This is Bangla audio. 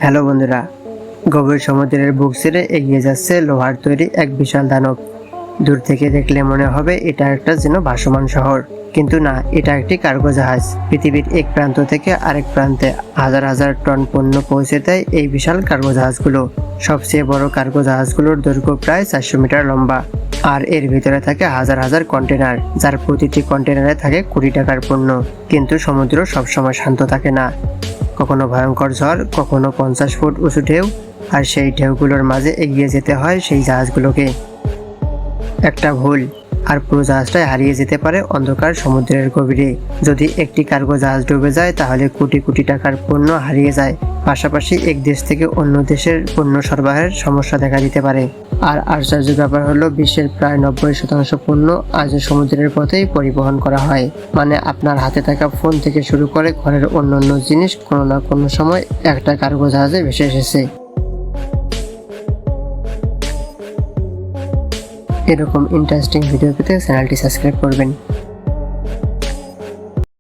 হ্যালো বন্ধুরা, গভীর সমুদ্রের বুক ছেড়ে এগিয়ে যাচ্ছে লোহার তৈরি এক বিশাল দানব। দূর থেকে দেখলে মনে হবে এটা একটা যেন ভাসমান শহর, কিন্তু না, এটা একটি কার্গো জাহাজ। পৃথিবীর এক প্রান্ত থেকে আরেক প্রান্তে হাজার হাজার টন পণ্য পৌঁছে দেয় এই বিশাল কার্গো জাহাজগুলো। সবচেয়ে বড় কার্গো জাহাজগুলোর দৈর্ঘ্য প্রায় 400 মিটার লম্বা, আর এর ভিতরে থাকে হাজার হাজার কন্টেনার, যার প্রতিটি কন্টেনারে থাকে কোটি টাকার পণ্য। কিন্তু সমুদ্র সবসময় শান্ত থাকে না। কখনো ভয়ঙ্কর ঝড়, কখনো 50 ফুট উঁচু ঢেউ, আর সেই ঢেউগুলোর মাঝে এগিয়ে যেতে হয় সেই জাহাজগুলোকে। একটা ভুল আর পুরো জাহাজটাই হারিয়ে যেতে পারে অন্ধকার সমুদ্রের গভীরে। যদি একটি কার্গো জাহাজ ডুবে যায়, তাহলে কোটি কোটি টাকার পণ্য হারিয়ে যায়। পাশাপাশি এক দেশ থেকে অন্য দেশের পণ্য সরবরাহের সমস্যা দেখা দিতে পারে। আর আশ্চর্য ব্যাপার হলো, বিশ্বের প্রায় 90% পণ্য আজও সমুদ্রের পথেই পরিবহন করা হয়। মানে আপনার হাতে থাকা ফোন থেকে শুরু করে ঘরের অন্যান্য জিনিস কোনো না কোনো সময় একটা কার্গো জাহাজে ভেসে এসেছে। এরকম ইন্টারেস্টিং ভিডিও পেতে চ্যানেলটি সাবস্ক্রাইব করবেন।